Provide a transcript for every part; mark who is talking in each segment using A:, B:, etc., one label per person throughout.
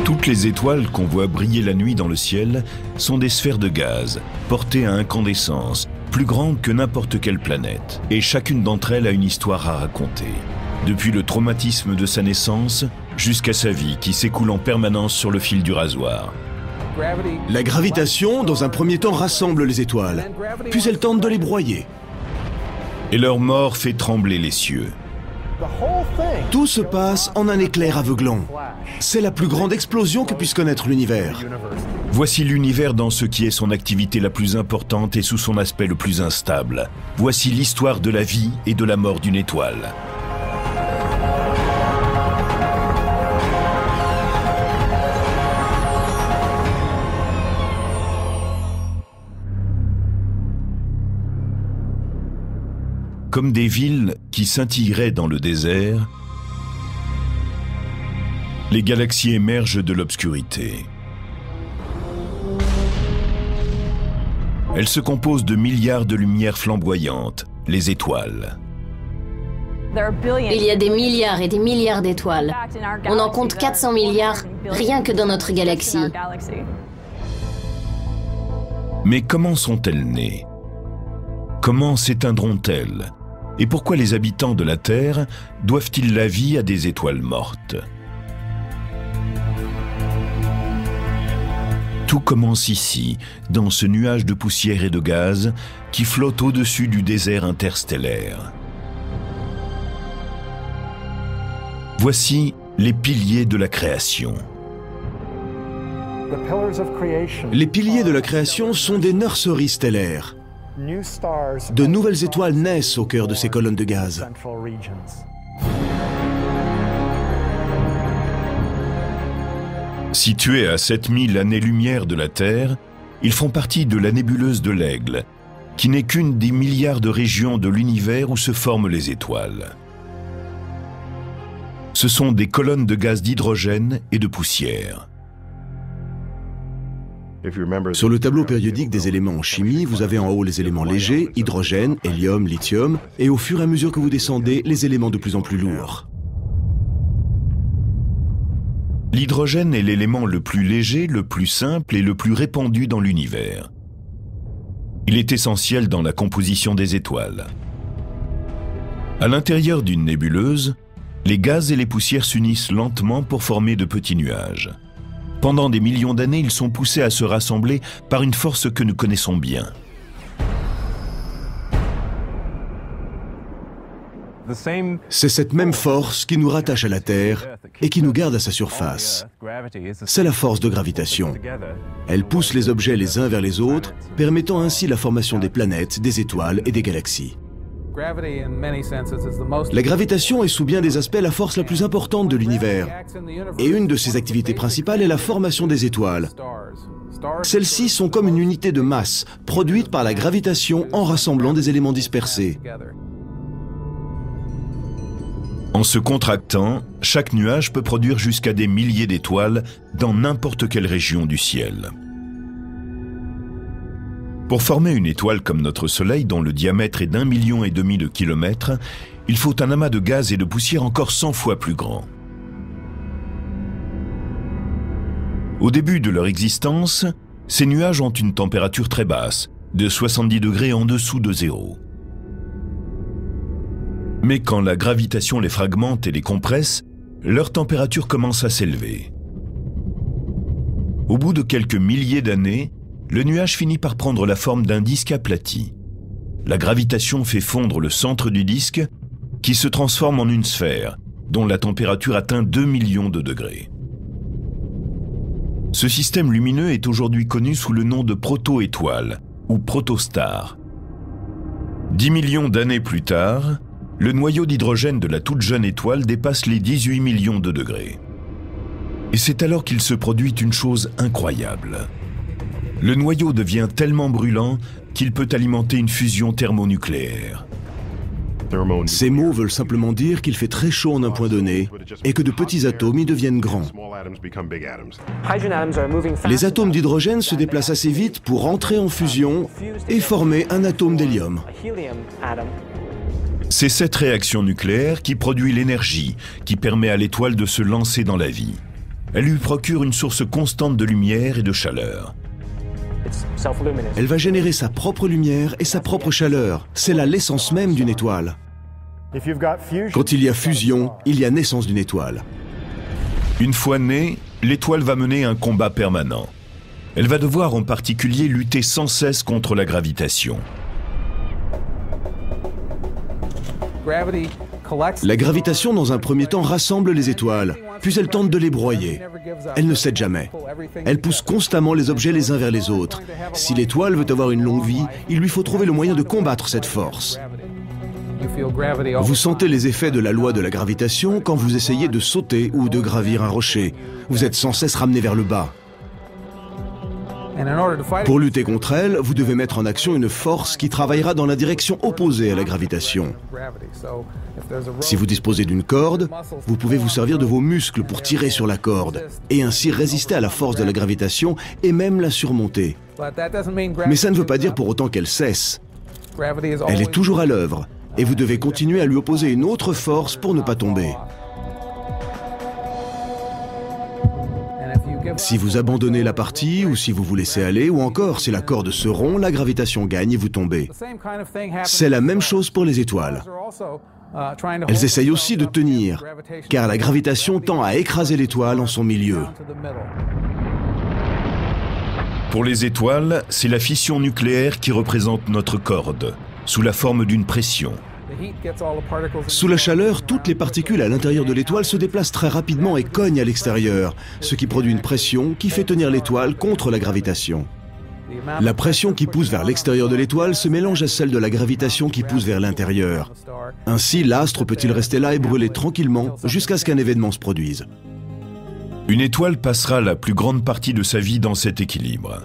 A: Toutes les étoiles qu'on voit briller la nuit dans le ciel sont des sphères de gaz, portées à incandescence, plus grandes que n'importe quelle planète. Et chacune d'entre elles a une histoire à raconter. Depuis le traumatisme de sa naissance, jusqu'à sa vie qui s'écoule en permanence sur le fil du rasoir.
B: La gravitation, dans un premier temps, rassemble les étoiles, puis elle tente de les broyer.
A: Et leur mort fait trembler les cieux.
B: Tout se passe en un éclair aveuglant. C'est la plus grande explosion que puisse connaître l'univers.
A: Voici l'univers dans ce qui est son activité la plus importante et sous son aspect le plus instable. Voici l'histoire de la vie et de la mort d'une étoile. Comme des villes qui scintilleraient dans le désert, les galaxies émergent de l'obscurité. Elles se composent de milliards de lumières flamboyantes, les étoiles.
C: Il y a des milliards et des milliards d'étoiles. On en compte 400 milliards rien que dans notre galaxie.
A: Mais comment sont-elles nées? Comment s'éteindront-elles? Et pourquoi les habitants de la Terre doivent-ils la vie à des étoiles mortes? Tout commence ici, dans ce nuage de poussière et de gaz qui flotte au-dessus du désert interstellaire. Voici les piliers de la création.
B: Les piliers de la création sont des nurseries stellaires. De nouvelles étoiles naissent au cœur de ces colonnes de gaz.
A: Situés à 7000 années-lumière de la Terre, ils font partie de la nébuleuse de l'Aigle, qui n'est qu'une des milliards de régions de l'univers où se forment les étoiles. Ce sont des colonnes de gaz d'hydrogène et de poussière.
B: Sur le tableau périodique des éléments en chimie, vous avez en haut les éléments légers, hydrogène, hélium, lithium, et au fur et à mesure que vous descendez, les éléments de plus en plus lourds.
A: L'hydrogène est l'élément le plus léger, le plus simple et le plus répandu dans l'univers. Il est essentiel dans la composition des étoiles. À l'intérieur d'une nébuleuse, les gaz et les poussières s'unissent lentement pour former de petits nuages. Pendant des millions d'années, ils sont poussés à se rassembler par une force que nous connaissons bien.
B: C'est cette même force qui nous rattache à la Terre et qui nous garde à sa surface. C'est la force de gravitation. Elle pousse les objets les uns vers les autres, permettant ainsi la formation des planètes, des étoiles et des galaxies. La gravitation est sous bien des aspects la force la plus importante de l'univers. Et une de ses activités principales est la formation des étoiles. Celles-ci sont comme une unité de masse, produite par la gravitation en rassemblant des éléments dispersés.
A: En se contractant, chaque nuage peut produire jusqu'à des milliers d'étoiles dans n'importe quelle région du ciel. Pour former une étoile comme notre Soleil, dont le diamètre est d'1,5 million de kilomètres, il faut un amas de gaz et de poussière encore 100 fois plus grand. Au début de leur existence, ces nuages ont une température très basse, de 70 degrés en dessous de zéro. Mais quand la gravitation les fragmente et les compresse, leur température commence à s'élever. Au bout de quelques milliers d'années, le nuage finit par prendre la forme d'un disque aplati. La gravitation fait fondre le centre du disque, qui se transforme en une sphère, dont la température atteint 2 millions de degrés. Ce système lumineux est aujourd'hui connu sous le nom de proto-étoile, ou protostar. 10 millions d'années plus tard, le noyau d'hydrogène de la toute jeune étoile dépasse les 18 millions de degrés. Et c'est alors qu'il se produit une chose incroyable. Le noyau devient tellement brûlant qu'il peut alimenter une fusion thermonucléaire.
B: Ces mots veulent simplement dire qu'il fait très chaud en un point donné et que de petits atomes y deviennent grands. Les atomes d'hydrogène se déplacent assez vite pour entrer en fusion et former un atome d'hélium.
A: C'est cette réaction nucléaire qui produit l'énergie qui permet à l'étoile de se lancer dans la vie. Elle lui procure une source constante de lumière et de chaleur.
B: Elle va générer sa propre lumière et sa propre chaleur. C'est là l'essence même d'une étoile. Quand il y a fusion, il y a naissance d'une étoile.
A: Une fois née, l'étoile va mener un combat permanent. Elle va devoir en particulier lutter sans cesse contre la gravitation.
B: La gravitation, dans un premier temps, rassemble les étoiles, puis elle tente de les broyer. Elle ne cède jamais. Elle pousse constamment les objets les uns vers les autres. Si l'étoile veut avoir une longue vie, il lui faut trouver le moyen de combattre cette force. Vous sentez les effets de la loi de la gravitation quand vous essayez de sauter ou de gravir un rocher. Vous êtes sans cesse ramené vers le bas. Pour lutter contre elle, vous devez mettre en action une force qui travaillera dans la direction opposée à la gravitation. Si vous disposez d'une corde, vous pouvez vous servir de vos muscles pour tirer sur la corde et ainsi résister à la force de la gravitation et même la surmonter. Mais ça ne veut pas dire pour autant qu'elle cesse. Elle est toujours à l'œuvre et vous devez continuer à lui opposer une autre force pour ne pas tomber. Si vous abandonnez la partie, ou si vous vous laissez aller, ou encore si la corde se rompt, la gravitation gagne et vous tombez. C'est la même chose pour les étoiles. Elles essayent aussi de tenir, car la gravitation tend à écraser l'étoile en son milieu.
A: Pour les étoiles, c'est la fission nucléaire qui représente notre corde, sous la forme d'une pression.
B: Sous la chaleur, toutes les particules à l'intérieur de l'étoile se déplacent très rapidement et cognent à l'extérieur, ce qui produit une pression qui fait tenir l'étoile contre la gravitation. La pression qui pousse vers l'extérieur de l'étoile se mélange à celle de la gravitation qui pousse vers l'intérieur. Ainsi, l'astre peut-il rester là et brûler tranquillement jusqu'à ce qu'un événement se produise.
A: Une étoile passera la plus grande partie de sa vie dans cet équilibre.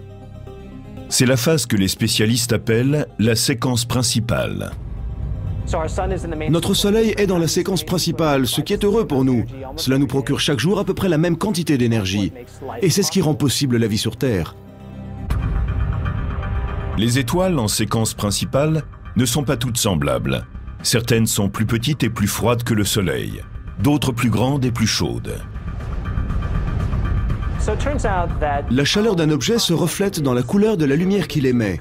A: C'est la phase que les spécialistes appellent la séquence principale.
B: Notre Soleil est dans la séquence principale, ce qui est heureux pour nous. Cela nous procure chaque jour à peu près la même quantité d'énergie. Et c'est ce qui rend possible la vie sur Terre.
A: Les étoiles en séquence principale ne sont pas toutes semblables. Certaines sont plus petites et plus froides que le Soleil, d'autres plus grandes et plus chaudes.
B: La chaleur d'un objet se reflète dans la couleur de la lumière qu'il émet.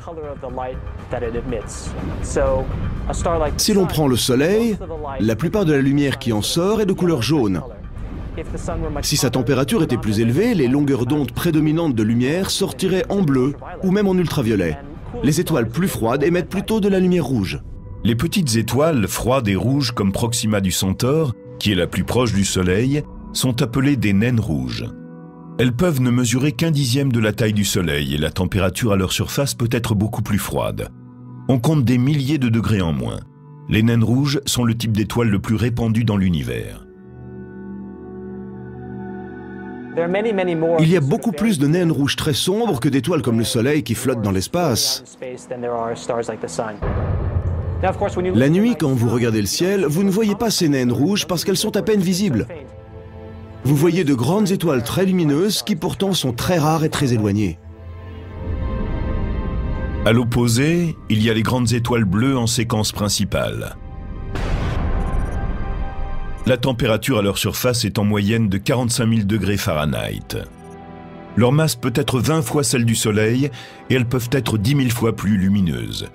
B: Si l'on prend le Soleil, la plupart de la lumière qui en sort est de couleur jaune. Si sa température était plus élevée, les longueurs d'onde prédominantes de lumière sortiraient en bleu ou même en ultraviolet. Les étoiles plus froides émettent plutôt de la lumière rouge.
A: Les petites étoiles froides et rouges comme Proxima du Centaure, qui est la plus proche du Soleil, sont appelées des naines rouges. Elles peuvent ne mesurer qu'un dixième de la taille du Soleil et la température à leur surface peut être beaucoup plus froide. On compte des milliers de degrés en moins. Les naines rouges sont le type d'étoile le plus répandu dans l'univers.
B: Il y a beaucoup plus de naines rouges très sombres que d'étoiles comme le Soleil qui flottent dans l'espace. La nuit, quand vous regardez le ciel, vous ne voyez pas ces naines rouges parce qu'elles sont à peine visibles. Vous voyez de grandes étoiles très lumineuses qui pourtant sont très rares et très éloignées.
A: À l'opposé, il y a les grandes étoiles bleues en séquence principale. La température à leur surface est en moyenne de 45 000 degrés Fahrenheit. Leur masse peut être 20 fois celle du Soleil et elles peuvent être 10 000 fois plus lumineuses.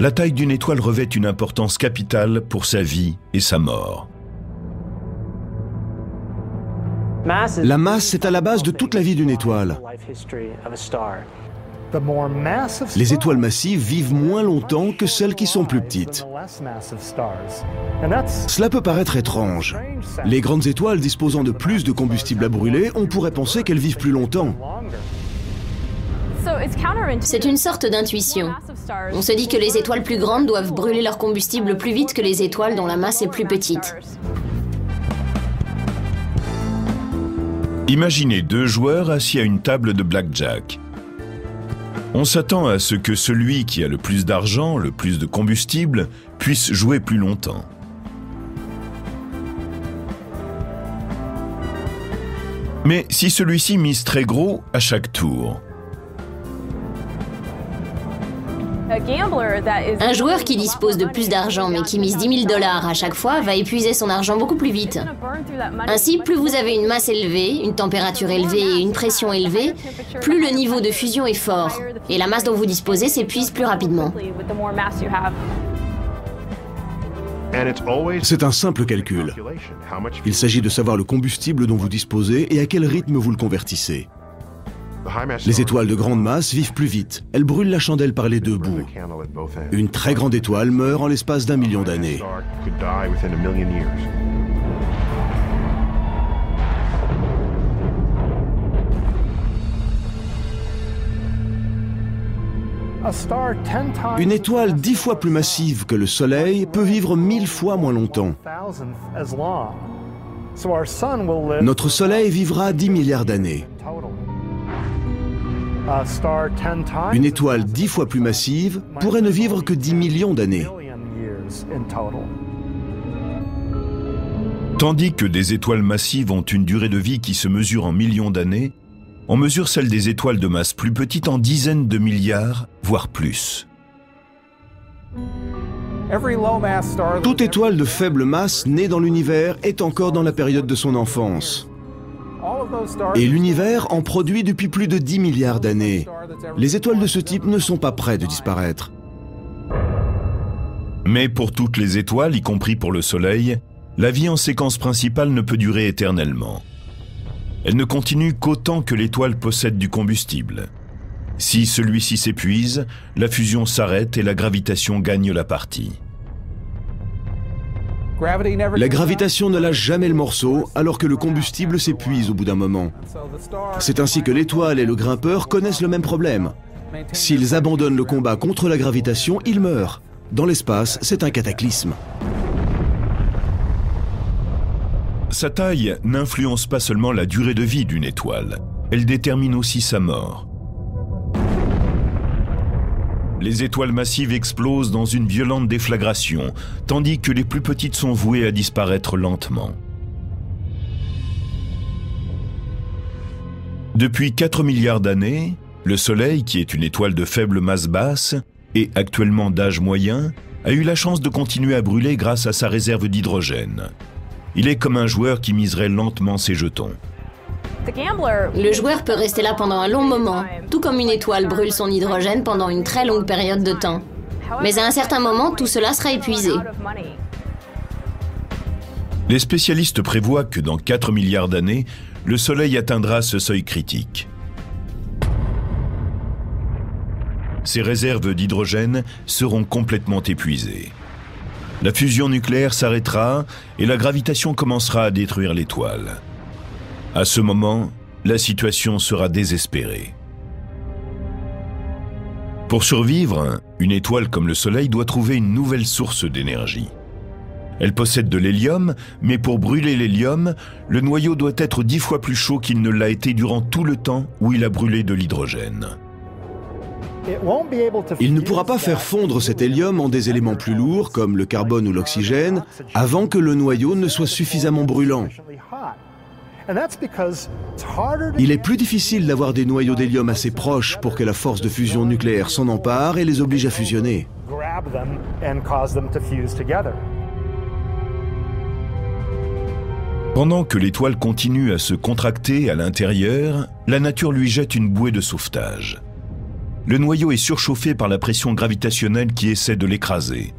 A: La taille d'une étoile revêt une importance capitale pour sa vie et sa mort.
B: La masse est à la base de toute la vie d'une étoile. Les étoiles massives vivent moins longtemps que celles qui sont plus petites. Cela peut paraître étrange. Les grandes étoiles disposant de plus de combustible à brûler, on pourrait penser qu'elles vivent plus longtemps.
C: C'est une sorte d'intuition. On se dit que les étoiles plus grandes doivent brûler leur combustible plus vite que les étoiles dont la masse est plus petite.
A: Imaginez deux joueurs assis à une table de blackjack. On s'attend à ce que celui qui a le plus d'argent, le plus de combustible, puisse jouer plus longtemps. Mais si celui-ci mise très gros à chaque tour,
C: Un joueur qui dispose de plus d'argent mais qui mise 10 000 $ à chaque fois va épuiser son argent beaucoup plus vite. Ainsi, plus vous avez une masse élevée, une température élevée et une pression élevée, plus le niveau de fusion est fort et la masse dont vous disposez s'épuise plus rapidement.
B: C'est un simple calcul. Il s'agit de savoir le combustible dont vous disposez et à quel rythme vous le convertissez. Les étoiles de grande masse vivent plus vite. Elles brûlent la chandelle par les deux bouts. Une très grande étoile meurt en l'espace d'1 million d'années. Une étoile 10 fois plus massive que le Soleil peut vivre 1000 fois moins longtemps. Notre Soleil vivra 10 milliards d'années. Une étoile 10 fois plus massive pourrait ne vivre que 10 millions d'années.
A: Tandis que des étoiles massives ont une durée de vie qui se mesure en millions d'années, on mesure celle des étoiles de masse plus petite en dizaines de milliards, voire plus.
B: Toute étoile de faible masse née dans l'univers est encore dans la période de son enfance. Et l'univers en produit depuis plus de 10 milliards d'années. Les étoiles de ce type ne sont pas près de disparaître.
A: Mais pour toutes les étoiles, y compris pour le Soleil, la vie en séquence principale ne peut durer éternellement. Elle ne continue qu'autant que l'étoile possède du combustible. Si celui-ci s'épuise, la fusion s'arrête et la gravitation gagne la partie.
B: La gravitation ne lâche jamais le morceau alors que le combustible s'épuise au bout d'un moment. C'est ainsi que l'étoile et le grimpeur connaissent le même problème. S'ils abandonnent le combat contre la gravitation, ils meurent. Dans l'espace, c'est un cataclysme.
A: Sa taille n'influence pas seulement la durée de vie d'une étoile, elle détermine aussi sa mort. Les étoiles massives explosent dans une violente déflagration, tandis que les plus petites sont vouées à disparaître lentement. Depuis 4 milliards d'années, le Soleil, qui est une étoile de faible masse basse et actuellement d'âge moyen, a eu la chance de continuer à brûler grâce à sa réserve d'hydrogène. Il est comme un joueur qui miserait lentement ses jetons.
C: Le joueur peut rester là pendant un long moment, tout comme une étoile brûle son hydrogène pendant une très longue période de temps. Mais à un certain moment, tout cela sera épuisé.
A: Les spécialistes prévoient que dans 4 milliards d'années, le Soleil atteindra ce seuil critique. Ses réserves d'hydrogène seront complètement épuisées. La fusion nucléaire s'arrêtera et la gravitation commencera à détruire l'étoile. À ce moment, la situation sera désespérée. Pour survivre, une étoile comme le Soleil doit trouver une nouvelle source d'énergie. Elle possède de l'hélium, mais pour brûler l'hélium, le noyau doit être 10 fois plus chaud qu'il ne l'a été durant tout le temps où il a brûlé de l'hydrogène.
B: Il ne pourra pas faire fondre cet hélium en des éléments plus lourds, comme le carbone ou l'oxygène, avant que le noyau ne soit suffisamment brûlant. Il est plus difficile d'avoir des noyaux d'hélium assez proches pour que la force de fusion nucléaire s'en empare et les oblige à fusionner.
A: Pendant que l'étoile continue à se contracter à l'intérieur, la nature lui jette une bouée de sauvetage. Le noyau est surchauffé par la pression gravitationnelle qui essaie de l'écraser.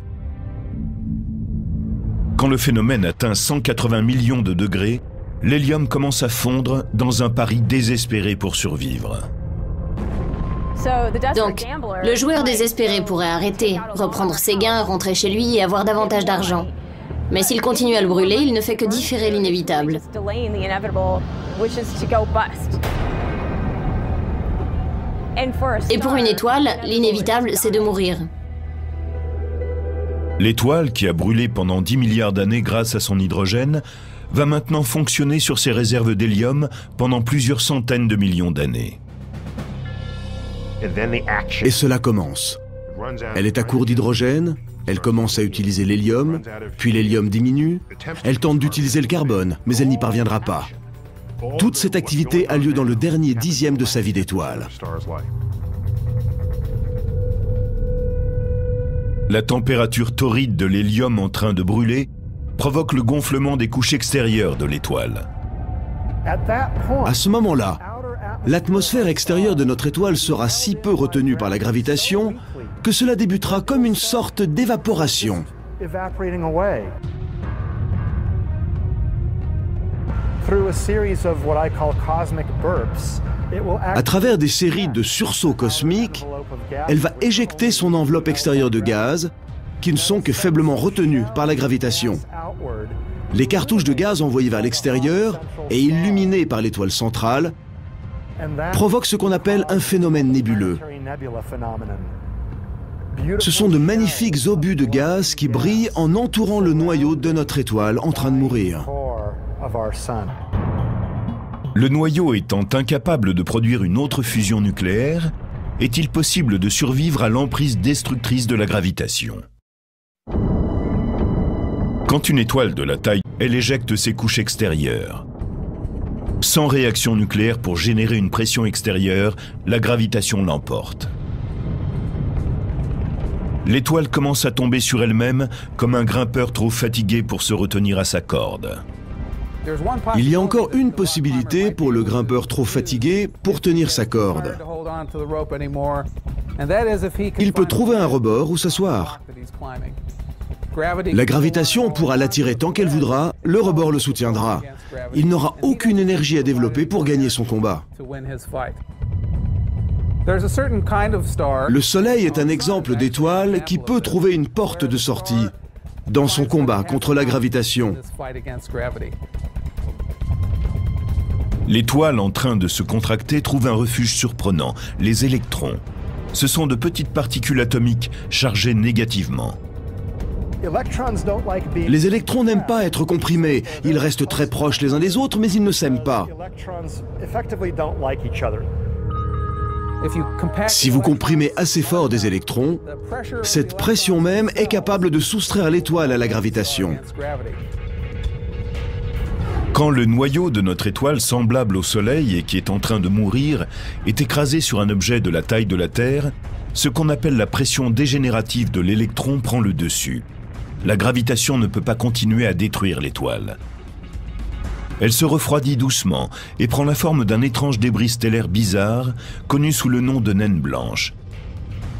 A: Quand le phénomène atteint 180 millions de degrés, l'hélium commence à fondre dans un pari désespéré pour survivre.
C: Donc, le joueur désespéré pourrait arrêter, reprendre ses gains, rentrer chez lui et avoir davantage d'argent. Mais s'il continue à le brûler, il ne fait que différer l'inévitable. Et pour une étoile, l'inévitable, c'est de mourir.
A: L'étoile, qui a brûlé pendant 10 milliards d'années grâce à son hydrogène, va maintenant fonctionner sur ses réserves d'hélium pendant plusieurs centaines de millions d'années.
B: Et cela commence. Elle est à court d'hydrogène, elle commence à utiliser l'hélium, puis l'hélium diminue, elle tente d'utiliser le carbone, mais elle n'y parviendra pas. Toute cette activité a lieu dans le dernier dixième de sa vie d'étoile.
A: La température torride de l'hélium en train de brûler provoque le gonflement des couches extérieures de l'étoile.
B: À ce moment-là, l'atmosphère extérieure de notre étoile sera si peu retenue par la gravitation que cela débutera comme une sorte d'évaporation. À travers des séries de sursauts cosmiques, elle va éjecter son enveloppe extérieure de gaz, qui ne sont que faiblement retenues par la gravitation. Les cartouches de gaz envoyées vers l'extérieur et illuminées par l'étoile centrale provoquent ce qu'on appelle un phénomène nébuleux. Ce sont de magnifiques obus de gaz qui brillent en entourant le noyau de notre étoile en train de mourir.
A: Le noyau étant incapable de produire une autre fusion nucléaire, est-il possible de survivre à l'emprise destructrice de la gravitation? Quand une étoile de la taille, elle éjecte ses couches extérieures. Sans réaction nucléaire pour générer une pression extérieure, la gravitation l'emporte. L'étoile commence à tomber sur elle-même comme un grimpeur trop fatigué pour se retenir à sa corde.
B: Il y a encore une possibilité pour le grimpeur trop fatigué pour tenir sa corde. Il peut trouver un rebord où s'asseoir. La gravitation pourra l'attirer tant qu'elle voudra, le rebord le soutiendra. Il n'aura aucune énergie à développer pour gagner son combat. Le Soleil est un exemple d'étoile qui peut trouver une porte de sortie dans son combat contre la gravitation.
A: L'étoile en train de se contracter trouve un refuge surprenant, les électrons. Ce sont de petites particules atomiques chargées négativement.
B: Les électrons n'aiment pas être comprimés. Ils restent très proches les uns des autres, mais ils ne s'aiment pas. Si vous comprimez assez fort des électrons, cette pression même est capable de soustraire l'étoile à la gravitation.
A: Quand le noyau de notre étoile, semblable au Soleil et qui est en train de mourir, est écrasé sur un objet de la taille de la Terre, ce qu'on appelle la pression dégénérative de l'électron prend le dessus. La gravitation ne peut pas continuer à détruire l'étoile. Elle se refroidit doucement et prend la forme d'un étrange débris stellaire bizarre, connu sous le nom de naine blanche.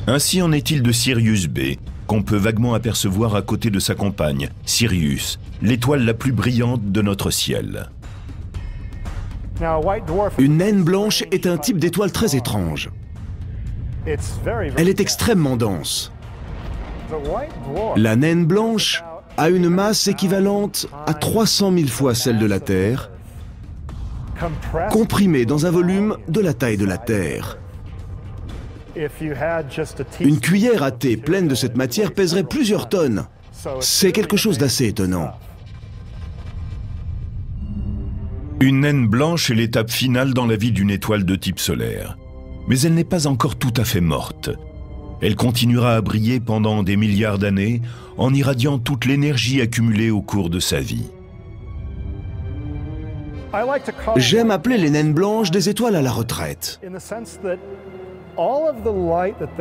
A: Ainsi en est-il de Sirius B, qu'on peut vaguement apercevoir à côté de sa compagne, Sirius, l'étoile la plus brillante de notre ciel.
B: Une naine blanche est un type d'étoile très étrange. Elle est extrêmement dense. La naine blanche a une masse équivalente à 300 000 fois celle de la Terre, comprimée dans un volume de la taille de la Terre. Une cuillère à thé pleine de cette matière pèserait plusieurs tonnes. C'est quelque chose d'assez étonnant.
A: Une naine blanche est l'étape finale dans la vie d'une étoile de type solaire. Mais elle n'est pas encore tout à fait morte. Elle continuera à briller pendant des milliards d'années en irradiant toute l'énergie accumulée au cours de sa vie.
B: J'aime appeler les naines blanches des étoiles à la retraite.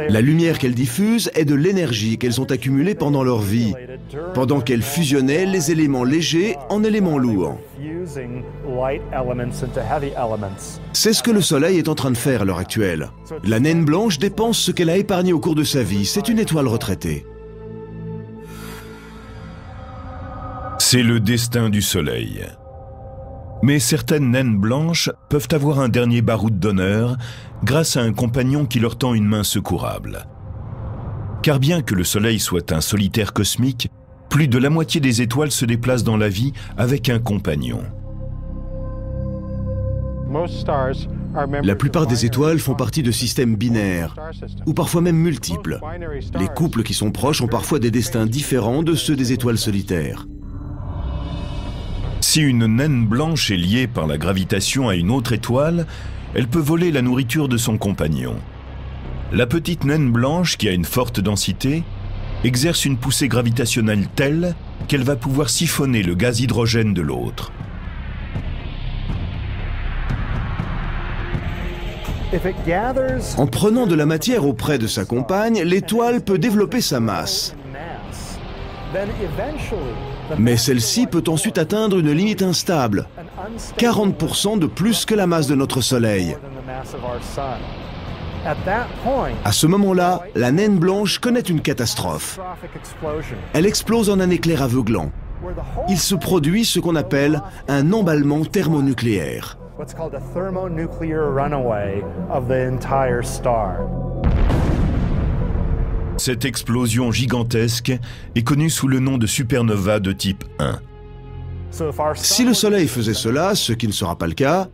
B: La lumière qu'elles diffusent est de l'énergie qu'elles ont accumulée pendant leur vie, pendant qu'elles fusionnaient les éléments légers en éléments lourds. C'est ce que le Soleil est en train de faire à l'heure actuelle. La naine blanche dépense ce qu'elle a épargné au cours de sa vie. C'est une étoile retraitée.
A: C'est le destin du Soleil. Mais certaines naines blanches peuvent avoir un dernier baroud d'honneur grâce à un compagnon qui leur tend une main secourable. Car bien que le Soleil soit un solitaire cosmique, plus de la moitié des étoiles se déplacent dans la vie avec un compagnon.
B: La plupart des étoiles font partie de systèmes binaires, ou parfois même multiples. Les couples qui sont proches ont parfois des destins différents de ceux des étoiles solitaires.
A: Si une naine blanche est liée par la gravitation à une autre étoile, elle peut voler la nourriture de son compagnon. La petite naine blanche, qui a une forte densité, exerce une poussée gravitationnelle telle qu'elle va pouvoir siphonner le gaz hydrogène de l'autre.
B: En prenant de la matière auprès de sa compagne, l'étoile peut développer sa masse. Mais celle-ci peut ensuite atteindre une limite instable, 40% de plus que la masse de notre Soleil. À ce moment-là, la naine blanche connaît une catastrophe. Elle explose en un éclair aveuglant. Il se produit ce qu'on appelle un emballement thermonucléaire.
A: Cette explosion gigantesque est connue sous le nom de supernova de type 1.
B: Si le Soleil faisait cela, ce qui ne sera pas le cas,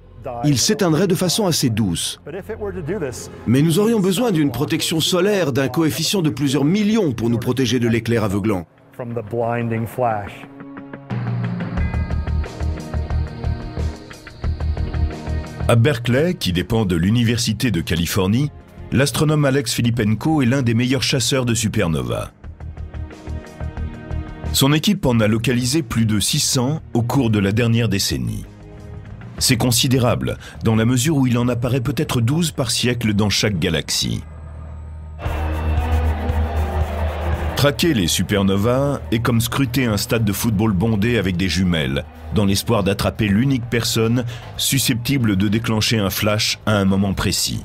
B: il s'éteindrait de façon assez douce. Mais nous aurions besoin d'une protection solaire d'un coefficient de plusieurs millions pour nous protéger de l'éclair aveuglant.
A: À Berkeley, qui dépend de l'Université de Californie, l'astronome Alex Filippenko est l'un des meilleurs chasseurs de supernovas. Son équipe en a localisé plus de 600 au cours de la dernière décennie. C'est considérable, dans la mesure où il en apparaît peut-être 12 par siècle dans chaque galaxie. Traquer les supernovas est comme scruter un stade de football bondé avec des jumelles, dans l'espoir d'attraper l'unique personne susceptible de déclencher un flash à un moment précis.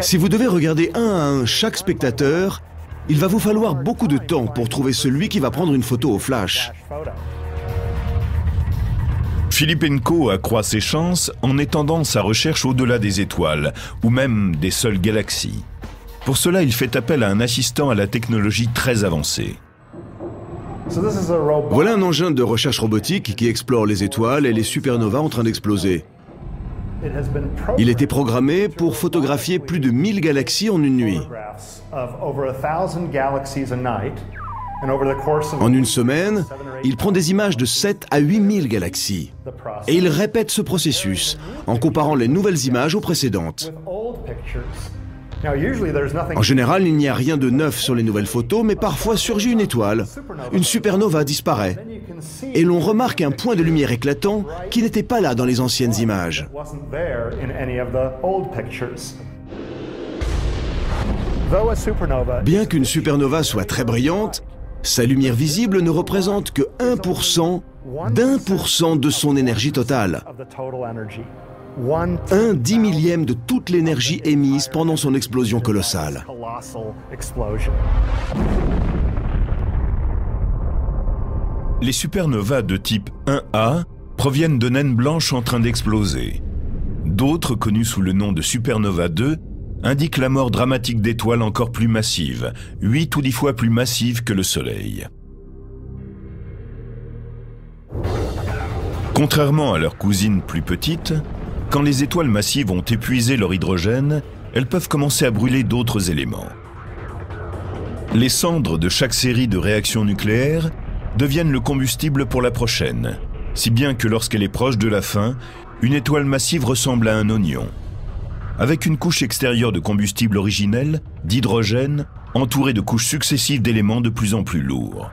B: Si vous devez regarder un à un chaque spectateur, il va vous falloir beaucoup de temps pour trouver celui qui va prendre une photo au flash.
A: Filippenko accroît ses chances en étendant sa recherche au-delà des étoiles, ou même des seules galaxies. Pour cela, il fait appel à un assistant à la technologie très avancée.
B: Voilà un engin de recherche robotique qui explore les étoiles et les supernovas en train d'exploser. Il était programmé pour photographier plus de 1000 galaxies en une nuit. En une semaine, il prend des images de 7 à 8000 galaxies. Et il répète ce processus en comparant les nouvelles images aux précédentes. En général, il n'y a rien de neuf sur les nouvelles photos, mais parfois surgit une étoile. Une supernova disparaît. Et l'on remarque un point de lumière éclatant qui n'était pas là dans les anciennes images. Bien qu'une supernova soit très brillante, sa lumière visible ne représente que 1% d'1% de son énergie totale. Un 10 millième de toute l'énergie émise pendant son explosion colossale.
A: Les supernovas de type 1A proviennent de naines blanches en train d'exploser. D'autres, connues sous le nom de supernova 2, indiquent la mort dramatique d'étoiles encore plus massives, 8 ou 10 fois plus massives que le Soleil. Contrairement à leurs cousines plus petites, quand les étoiles massives ont épuisé leur hydrogène, elles peuvent commencer à brûler d'autres éléments. Les cendres de chaque série de réactions nucléaires deviennent le combustible pour la prochaine, si bien que lorsqu'elle est proche de la fin, une étoile massive ressemble à un oignon, avec une couche extérieure de combustible originel, d'hydrogène, entourée de couches successives d'éléments de plus en plus lourds.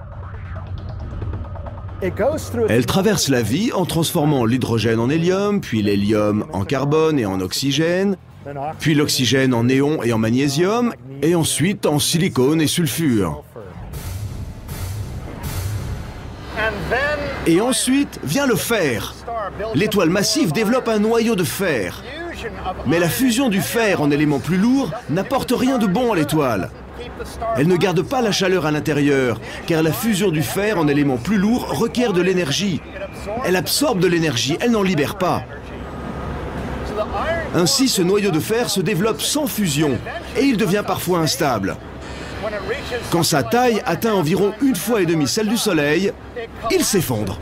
B: Elle traverse la vie en transformant l'hydrogène en hélium, puis l'hélium en carbone et en oxygène, puis l'oxygène en néon et en magnésium, et ensuite en silicone et sulfure. Et ensuite vient le fer. L'étoile massive développe un noyau de fer. Mais la fusion du fer en éléments plus lourds n'apporte rien de bon à l'étoile. Elle ne garde pas la chaleur à l'intérieur, car la fusion du fer en éléments plus lourds requiert de l'énergie. Elle absorbe de l'énergie, elle n'en libère pas. Ainsi, ce noyau de fer se développe sans fusion, et il devient parfois instable. Quand sa taille atteint environ 1,5 fois celle du Soleil, il s'effondre.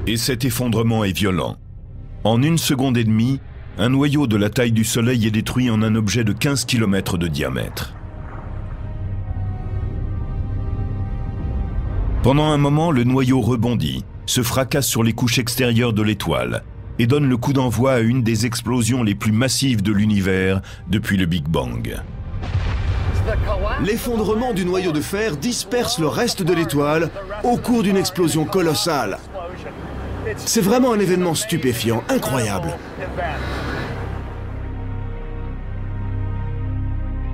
A: Et cet effondrement est violent. En 1 seconde et demie, un noyau de la taille du Soleil est détruit en un objet de 15 km de diamètre. Pendant un moment, le noyau rebondit, se fracasse sur les couches extérieures de l'étoile et donne le coup d'envoi à une des explosions les plus massives de l'univers depuis le Big Bang.
B: L'effondrement du noyau de fer disperse le reste de l'étoile au cours d'une explosion colossale. C'est vraiment un événement stupéfiant, incroyable.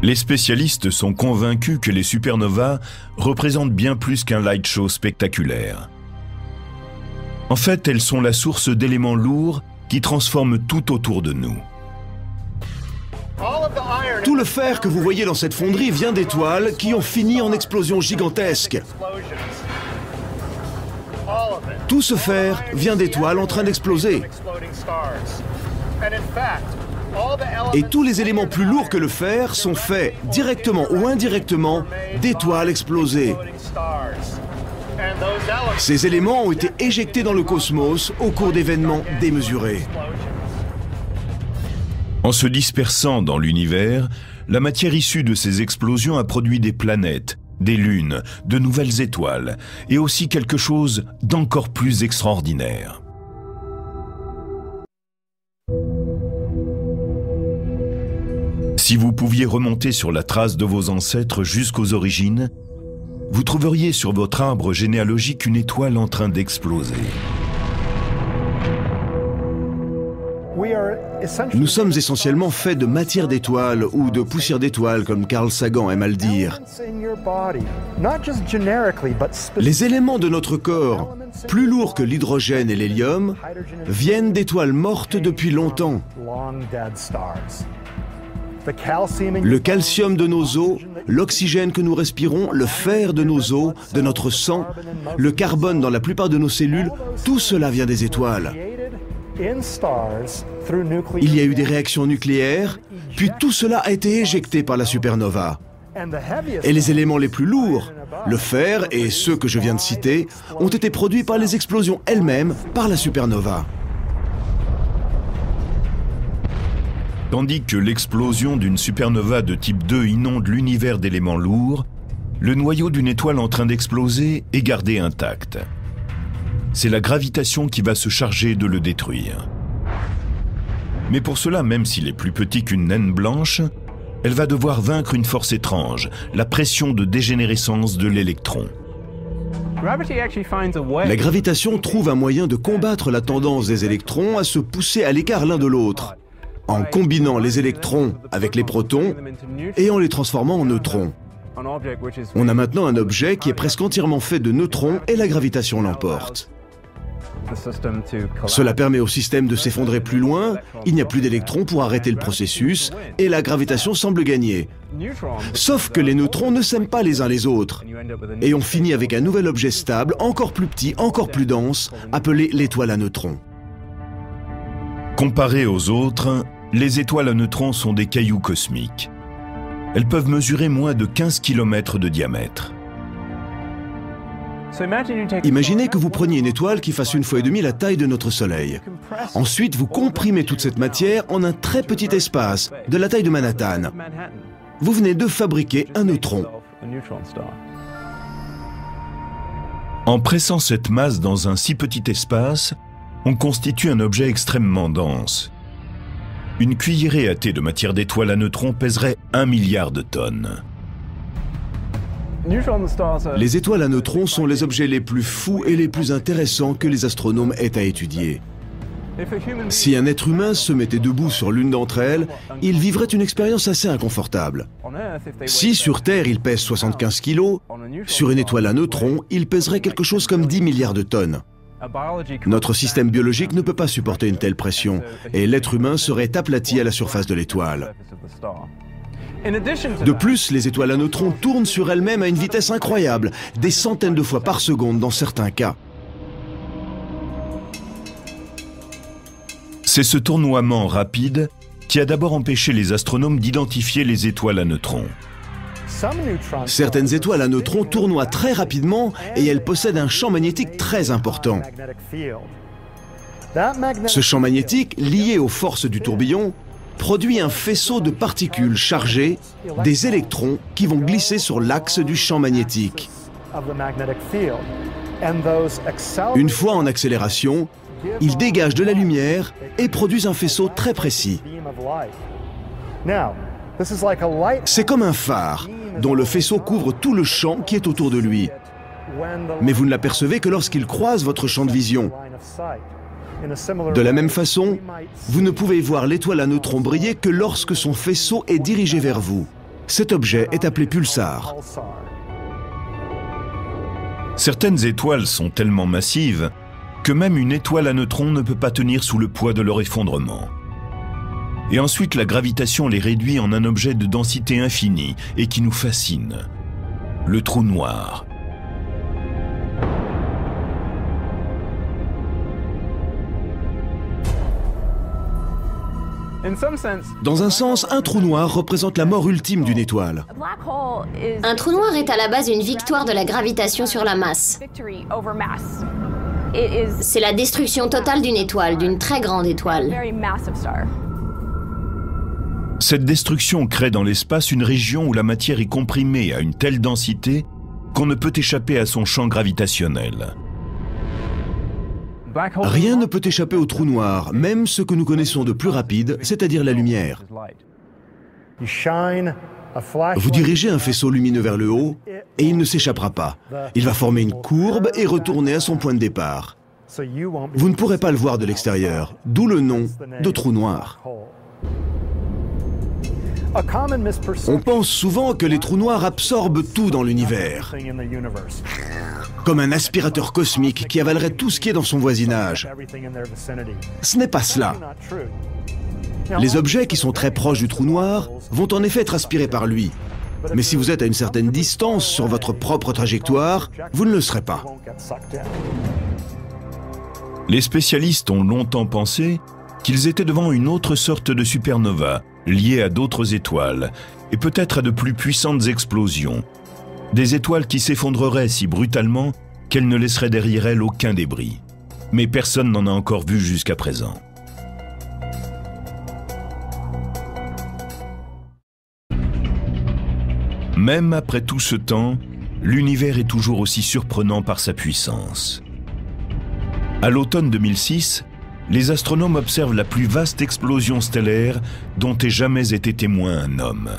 A: Les spécialistes sont convaincus que les supernovas représentent bien plus qu'un light show spectaculaire. En fait, elles sont la source d'éléments lourds qui transforment tout autour de nous.
B: Tout le fer que vous voyez dans cette fonderie vient d'étoiles qui ont fini en explosions gigantesques. Tout ce fer vient d'étoiles en train d'exploser. Et tous les éléments plus lourds que le fer sont faits, directement ou indirectement, d'étoiles explosées. Ces éléments ont été éjectés dans le cosmos au cours d'événements démesurés.
A: En se dispersant dans l'univers, la matière issue de ces explosions a produit des planètes, des lunes, de nouvelles étoiles, et aussi quelque chose d'encore plus extraordinaire. Si vous pouviez remonter sur la trace de vos ancêtres jusqu'aux origines, vous trouveriez sur votre arbre généalogique une étoile en train d'exploser.
B: Nous sommes essentiellement faits de matière d'étoiles ou de poussière d'étoiles, comme Carl Sagan aime à le dire. Les éléments de notre corps, plus lourds que l'hydrogène et l'hélium, viennent d'étoiles mortes depuis longtemps. Le calcium de nos os, l'oxygène que nous respirons, le fer de nos os, de notre sang, le carbone dans la plupart de nos cellules, tout cela vient des étoiles. Il y a eu des réactions nucléaires, puis tout cela a été éjecté par la supernova. Et les éléments les plus lourds, le fer et ceux que je viens de citer, ont été produits par les explosions elles-mêmes par la supernova.
A: Tandis que l'explosion d'une supernova de type 2 inonde l'univers d'éléments lourds, le noyau d'une étoile en train d'exploser est gardé intact. C'est la gravitation qui va se charger de le détruire. Mais pour cela, même s'il est plus petit qu'une naine blanche, elle va devoir vaincre une force étrange, la pression de dégénérescence de l'électron.
B: La gravitation trouve un moyen de combattre la tendance des électrons à se pousser à l'écart l'un de l'autre, en combinant les électrons avec les protons et en les transformant en neutrons. On a maintenant un objet qui est presque entièrement fait de neutrons et la gravitation l'emporte. Cela permet au système de s'effondrer plus loin, il n'y a plus d'électrons pour arrêter le processus et la gravitation semble gagner. Sauf que les neutrons ne s'aiment pas les uns les autres et on finit avec un nouvel objet stable, encore plus petit, encore plus dense, appelé l'étoile à neutrons.
A: Comparées aux autres, les étoiles à neutrons sont des cailloux cosmiques. Elles peuvent mesurer moins de 15 km de diamètre.
B: Imaginez que vous preniez une étoile qui fasse 1,5 fois la taille de notre Soleil. Ensuite, vous comprimez toute cette matière en un très petit espace, de la taille de Manhattan. Vous venez de fabriquer un neutron.
A: En pressant cette masse dans un si petit espace, on constitue un objet extrêmement dense. Une cuillerée à thé de matière d'étoile à neutrons pèserait 1 milliard de tonnes.
B: Les étoiles à neutrons sont les objets les plus fous et les plus intéressants que les astronomes aient à étudier. Si un être humain se mettait debout sur l'une d'entre elles, il vivrait une expérience assez inconfortable. Si sur Terre il pèse 75 kg, sur une étoile à neutrons, il pèserait quelque chose comme 10 milliards de tonnes. Notre système biologique ne peut pas supporter une telle pression, et l'être humain serait aplati à la surface de l'étoile. De plus, les étoiles à neutrons tournent sur elles-mêmes à une vitesse incroyable, des centaines de fois par seconde dans certains cas.
A: C'est ce tournoiement rapide qui a d'abord empêché les astronomes d'identifier les étoiles à neutrons.
B: Certaines étoiles à neutrons tournoient très rapidement et elles possèdent un champ magnétique très important. Ce champ magnétique, lié aux forces du tourbillon, produit un faisceau de particules chargées, des électrons qui vont glisser sur l'axe du champ magnétique. Une fois en accélération, ils dégagent de la lumière et produisent un faisceau très précis. C'est comme un phare, dont le faisceau couvre tout le champ qui est autour de lui. Mais vous ne l'apercevez que lorsqu'il croise votre champ de vision. De la même façon, vous ne pouvez voir l'étoile à neutrons briller que lorsque son faisceau est dirigé vers vous. Cet objet est appelé pulsar.
A: Certaines étoiles sont tellement massives que même une étoile à neutrons ne peut pas tenir sous le poids de leur effondrement. Et ensuite, la gravitation les réduit en un objet de densité infinie et qui nous fascine, le trou noir.
B: Dans un sens, un trou noir représente la mort ultime d'une étoile.
C: Un trou noir est à la base une victoire de la gravitation sur la masse. C'est la destruction totale d'une étoile, d'une très grande étoile.
A: Cette destruction crée dans l'espace une région où la matière est comprimée à une telle densité qu'on ne peut échapper à son champ gravitationnel.
B: Rien ne peut échapper au trou noir, même ce que nous connaissons de plus rapide, c'est-à-dire la lumière. Vous dirigez un faisceau lumineux vers le haut et il ne s'échappera pas. Il va former une courbe et retourner à son point de départ. Vous ne pourrez pas le voir de l'extérieur, d'où le nom de trou noir. On pense souvent que les trous noirs absorbent tout dans l'univers, comme un aspirateur cosmique qui avalerait tout ce qui est dans son voisinage. Ce n'est pas cela. Les objets qui sont très proches du trou noir vont en effet être aspirés par lui. Mais si vous êtes à une certaine distance sur votre propre trajectoire, vous ne le serez pas.
A: Les spécialistes ont longtemps pensé qu'ils étaient devant une autre sorte de supernova, liée à d'autres étoiles, et peut-être à de plus puissantes explosions. Des étoiles qui s'effondreraient si brutalement qu'elles ne laisseraient derrière elles aucun débris. Mais personne n'en a encore vu jusqu'à présent. Même après tout ce temps, l'univers est toujours aussi surprenant par sa puissance. À l'automne 2006, les astronomes observent la plus vaste explosion stellaire dont ait jamais été témoin un homme.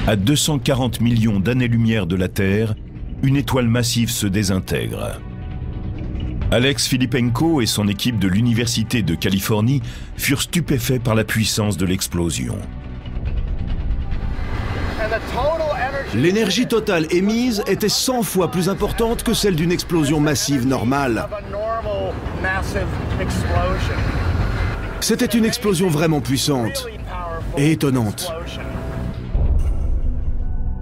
A: À 240 millions d'années-lumière de la Terre, une étoile massive se désintègre. Alex Filippenko et son équipe de l'Université de Californie furent stupéfaits par la puissance de l'explosion.
B: L'énergie totale émise était 100 fois plus importante que celle d'une explosion massive normale. C'était une explosion vraiment puissante et étonnante.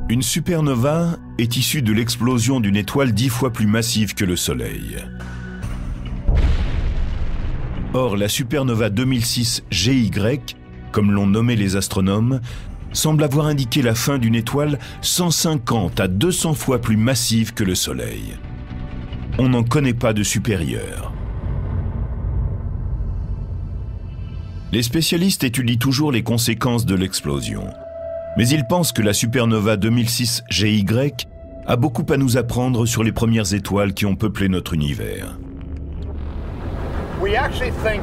A: Une supernova est issue de l'explosion d'une étoile 10 fois plus massive que le Soleil. Or, la supernova 2006 GY, comme l'ont nommé les astronomes, semble avoir indiqué la fin d'une étoile 150 à 200 fois plus massive que le Soleil. On n'en connaît pas de supérieure. Les spécialistes étudient toujours les conséquences de l'explosion. Mais ils pensent que la supernova 2006 GY a beaucoup à nous apprendre sur les premières étoiles qui ont peuplé notre univers.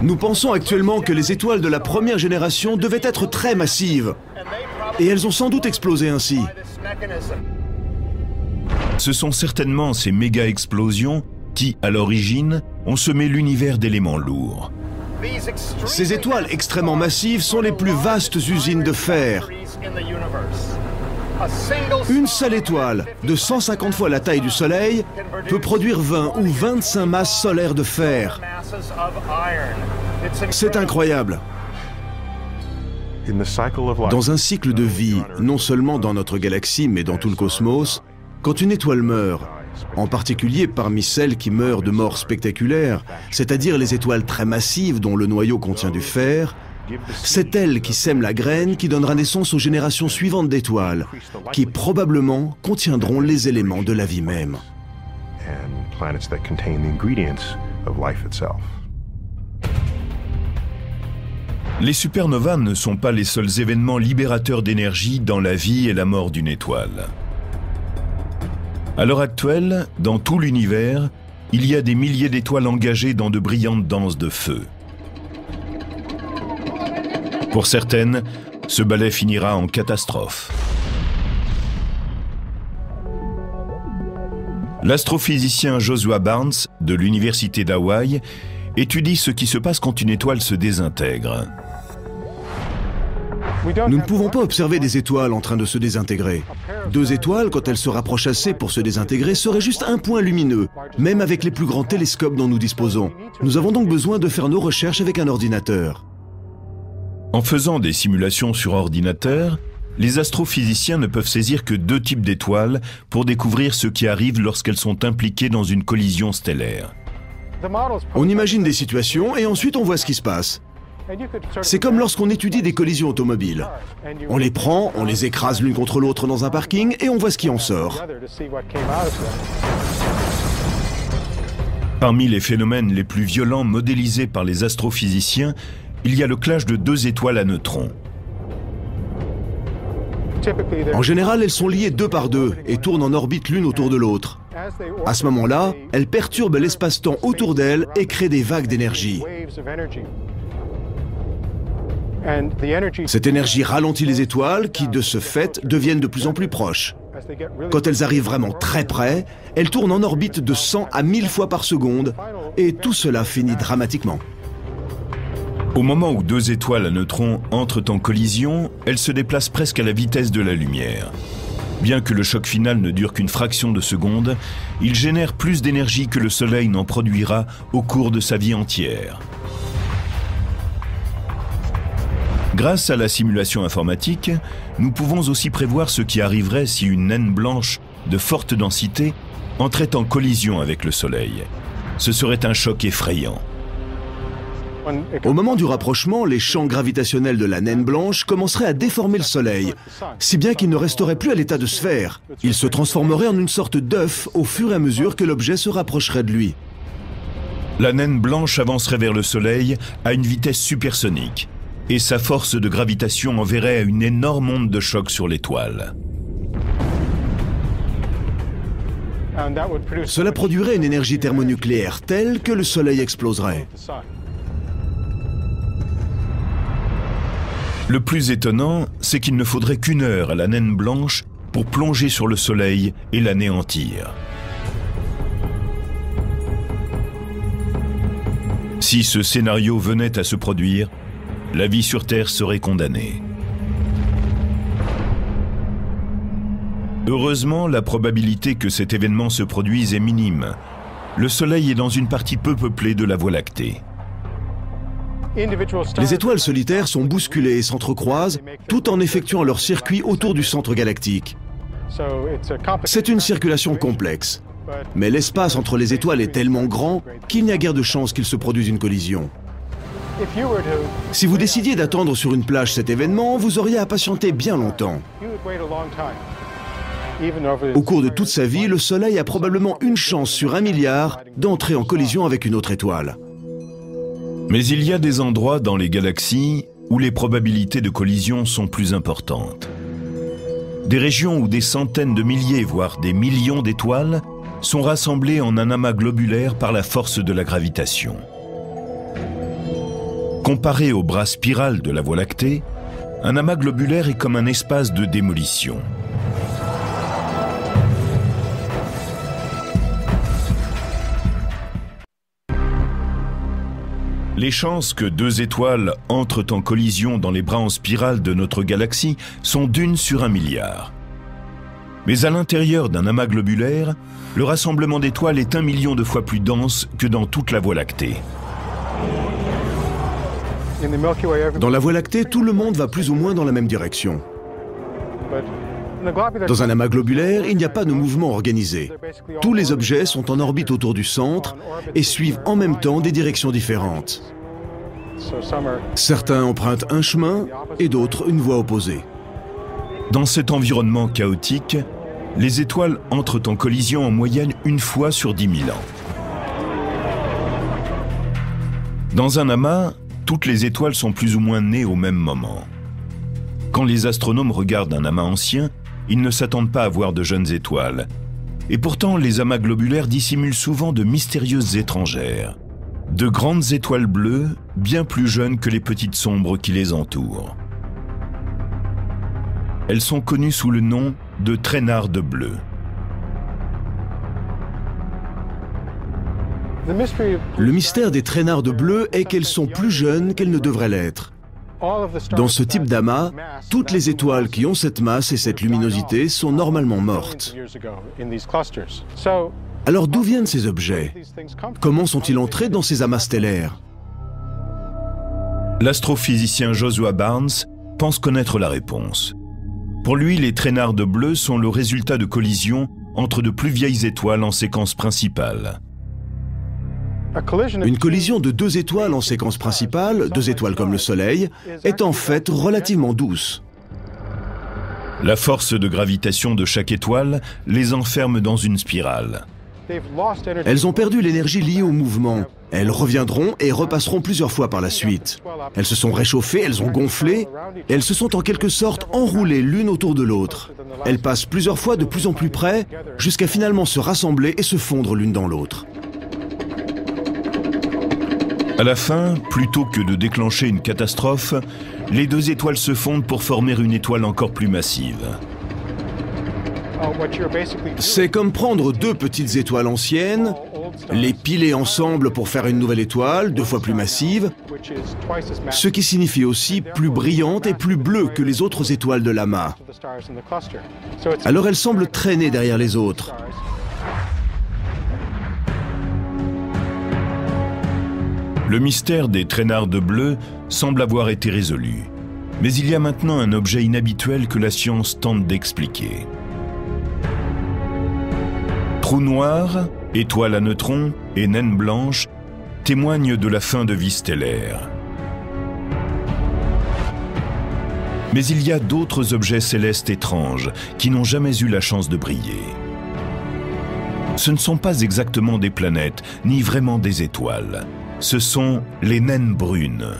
B: Nous pensons actuellement que les étoiles de la première génération devaient être très massives. Et elles ont sans doute explosé ainsi.
A: Ce sont certainement ces méga-explosions qui, à l'origine, ont semé l'univers d'éléments lourds.
B: Ces étoiles extrêmement massives sont les plus vastes usines de fer. Une seule étoile, de 150 fois la taille du Soleil, peut produire 20 ou 25 masses solaires de fer. C'est incroyable. Dans un cycle de vie, non seulement dans notre galaxie, mais dans tout le cosmos, quand une étoile meurt, en particulier parmi celles qui meurent de morts spectaculaires, c'est-à-dire les étoiles très massives dont le noyau contient du fer, c'est elle qui sème la graine qui donnera naissance aux générations suivantes d'étoiles, qui probablement contiendront les éléments de la vie même.
A: Les supernovas ne sont pas les seuls événements libérateurs d'énergie dans la vie et la mort d'une étoile. À l'heure actuelle, dans tout l'univers, il y a des milliers d'étoiles engagées dans de brillantes danses de feu. Pour certaines, ce ballet finira en catastrophe. L'astrophysicien Joshua Barnes, de l'Université d'Hawaï, étudie ce qui se passe quand une étoile se désintègre.
B: Nous ne pouvons pas observer des étoiles en train de se désintégrer. Deux étoiles, quand elles se rapprochent assez pour se désintégrer, seraient juste un point lumineux, même avec les plus grands télescopes dont nous disposons. Nous avons donc besoin de faire nos recherches avec un ordinateur.
A: En faisant des simulations sur ordinateur, les astrophysiciens ne peuvent saisir que deux types d'étoiles pour découvrir ce qui arrive lorsqu'elles sont impliquées dans une collision stellaire.
B: On imagine des situations et ensuite on voit ce qui se passe. C'est comme lorsqu'on étudie des collisions automobiles. On les prend, on les écrase l'une contre l'autre dans un parking et on voit ce qui en sort.
A: Parmi les phénomènes les plus violents modélisés par les astrophysiciens, il y a le clash de deux étoiles à neutrons.
B: En général, elles sont liées deux par deux et tournent en orbite l'une autour de l'autre. À ce moment-là, elles perturbent l'espace-temps autour d'elles et créent des vagues d'énergie. Cette énergie ralentit les étoiles qui, de ce fait, deviennent de plus en plus proches. Quand elles arrivent vraiment très près, elles tournent en orbite de 100 à 1000 fois par seconde et tout cela finit dramatiquement.
A: Au moment où deux étoiles à neutrons entrent en collision, elles se déplacent presque à la vitesse de la lumière. Bien que le choc final ne dure qu'une fraction de seconde, il génère plus d'énergie que le Soleil n'en produira au cours de sa vie entière. Grâce à la simulation informatique, nous pouvons aussi prévoir ce qui arriverait si une naine blanche de forte densité entrait en collision avec le Soleil. Ce serait un choc effrayant.
B: Au moment du rapprochement, les champs gravitationnels de la naine blanche commenceraient à déformer le Soleil, si bien qu'il ne resterait plus à l'état de sphère. Il se transformerait en une sorte d'œuf au fur et à mesure que l'objet se rapprocherait de lui.
A: La naine blanche avancerait vers le Soleil à une vitesse supersonique, et sa force de gravitation enverrait une énorme onde de choc sur l'étoile.
B: Cela produirait une énergie thermonucléaire telle que le Soleil exploserait.
A: Le plus étonnant, c'est qu'il ne faudrait qu'une heure à la naine blanche pour plonger sur le Soleil et l'anéantir. Si ce scénario venait à se produire, la vie sur Terre serait condamnée. Heureusement, la probabilité que cet événement se produise est minime. Le Soleil est dans une partie peu peuplée de la Voie lactée.
B: Les étoiles solitaires sont bousculées et s'entrecroisent tout en effectuant leur circuit autour du centre galactique. C'est une circulation complexe, mais l'espace entre les étoiles est tellement grand qu'il n'y a guère de chance qu'il se produise une collision. Si vous décidiez d'attendre sur une plage cet événement, vous auriez à patienter bien longtemps. Au cours de toute sa vie, le Soleil a probablement une chance sur 1 milliard d'entrer en collision avec une autre étoile.
A: Mais il y a des endroits dans les galaxies où les probabilités de collision sont plus importantes. Des régions où des centaines de milliers, voire des millions d'étoiles sont rassemblées en un amas globulaire par la force de la gravitation. Comparé au bras spiral de la Voie lactée, un amas globulaire est comme un espace de démolition. Les chances que deux étoiles entrent en collision dans les bras en spirale de notre galaxie sont d'1 sur 1 milliard. Mais à l'intérieur d'un amas globulaire, le rassemblement d'étoiles est 1 million de fois plus dense que dans toute la Voie lactée.
B: Dans la Voie lactée, tout le monde va plus ou moins dans la même direction. Dans un amas globulaire, il n'y a pas de mouvement organisé. Tous les objets sont en orbite autour du centre et suivent en même temps des directions différentes. Certains empruntent un chemin et d'autres une voie opposée.
A: Dans cet environnement chaotique, les étoiles entrent en collision en moyenne 1 fois sur 10 000 ans. Dans un amas, toutes les étoiles sont plus ou moins nées au même moment. Quand les astronomes regardent un amas ancien, ils ne s'attendent pas à voir de jeunes étoiles. Et pourtant, les amas globulaires dissimulent souvent de mystérieuses étrangères. De grandes étoiles bleues, bien plus jeunes que les petites sombres qui les entourent. Elles sont connues sous le nom de traînardes bleues.
B: Le mystère des traînardes bleues est qu'elles sont plus jeunes qu'elles ne devraient l'être. Dans ce type d'amas, toutes les étoiles qui ont cette masse et cette luminosité sont normalement mortes. Alors d'où viennent ces objets? Comment sont-ils entrés dans ces amas stellaires?
A: L'astrophysicien Joshua Barnes pense connaître la réponse. Pour lui, les traînards bleus sont le résultat de collisions entre de plus vieilles étoiles en séquence principale.
B: Une collision de deux étoiles en séquence principale, deux étoiles comme le Soleil, est en fait relativement douce.
A: La force de gravitation de chaque étoile les enferme dans une spirale.
B: Elles ont perdu l'énergie liée au mouvement. Elles reviendront et repasseront plusieurs fois par la suite. Elles se sont réchauffées, elles ont gonflé, et elles se sont en quelque sorte enroulées l'une autour de l'autre. Elles passent plusieurs fois de plus en plus près, jusqu'à finalement se rassembler et se fondre l'une dans l'autre.
A: À la fin, plutôt que de déclencher une catastrophe, les deux étoiles se fondent pour former une étoile encore plus massive.
B: C'est comme prendre deux petites étoiles anciennes, les piler ensemble pour faire une nouvelle étoile, 2 fois plus massive, ce qui signifie aussi plus brillante et plus bleue que les autres étoiles de l'amas. Alors elles semblent traîner derrière les autres.
A: Le mystère des traînards bleus semble avoir été résolu. Mais il y a maintenant un objet inhabituel que la science tente d'expliquer. Trous noirs, étoiles à neutrons et naines blanches témoignent de la fin de vie stellaire. Mais il y a d'autres objets célestes étranges qui n'ont jamais eu la chance de briller. Ce ne sont pas exactement des planètes, ni vraiment des étoiles. Ce sont les naines brunes.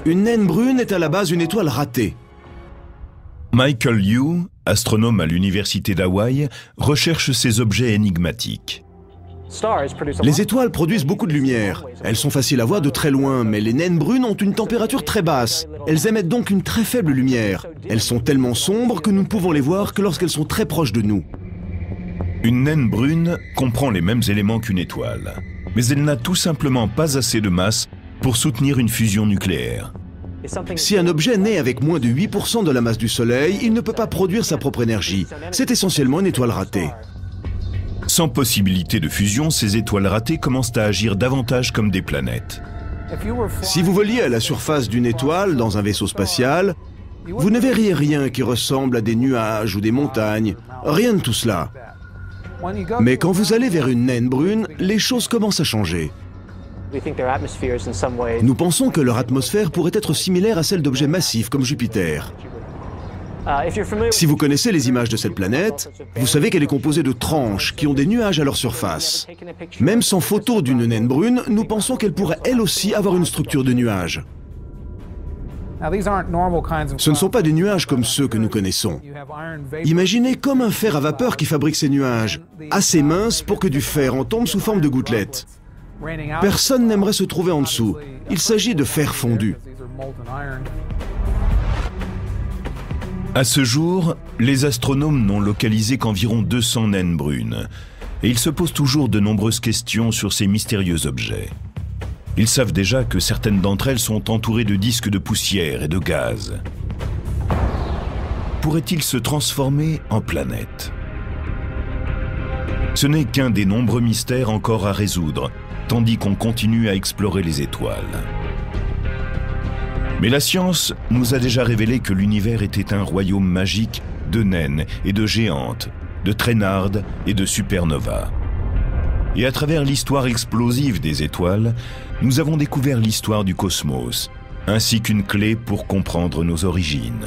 B: Une naine brune est à la base une étoile ratée.
A: Michael Yu, astronome à l'université d'Hawaï, recherche ces objets énigmatiques.
B: Les étoiles produisent beaucoup de lumière. Elles sont faciles à voir de très loin, mais les naines brunes ont une température très basse. Elles émettent donc une très faible lumière. Elles sont tellement sombres que nous ne pouvons les voir que lorsqu'elles sont très proches de nous.
A: Une naine brune comprend les mêmes éléments qu'une étoile, mais elle n'a tout simplement pas assez de masse pour soutenir une fusion nucléaire.
B: Si un objet naît avec moins de 8% de la masse du Soleil, il ne peut pas produire sa propre énergie. C'est essentiellement une étoile ratée.
A: Sans possibilité de fusion, ces étoiles ratées commencent à agir davantage comme des planètes.
B: Si vous voliez à la surface d'une étoile dans un vaisseau spatial, vous ne verriez rien qui ressemble à des nuages ou des montagnes, rien de tout cela. Mais quand vous allez vers une naine brune, les choses commencent à changer. Nous pensons que leur atmosphère pourrait être similaire à celle d'objets massifs comme Jupiter. Si vous connaissez les images de cette planète, vous savez qu'elle est composée de tranches qui ont des nuages à leur surface. Même sans photo d'une naine brune, nous pensons qu'elle pourrait elle aussi avoir une structure de nuages. Ce ne sont pas des nuages comme ceux que nous connaissons. Imaginez comme un fer à vapeur qui fabrique ces nuages, assez minces pour que du fer en tombe sous forme de gouttelettes. Personne n'aimerait se trouver en dessous. Il s'agit de fer fondu.
A: À ce jour, les astronomes n'ont localisé qu'environ 200 naines brunes, et ils se posent toujours de nombreuses questions sur ces mystérieux objets. Ils savent déjà que certaines d'entre elles sont entourées de disques de poussière et de gaz. Pourraient-ils se transformer en planètes? Ce n'est qu'un des nombreux mystères encore à résoudre, tandis qu'on continue à explorer les étoiles. Mais la science nous a déjà révélé que l'univers était un royaume magique de naines et de géantes, de traînardes et de supernovas. Et à travers l'histoire explosive des étoiles, nous avons découvert l'histoire du cosmos, ainsi qu'une clé pour comprendre nos origines.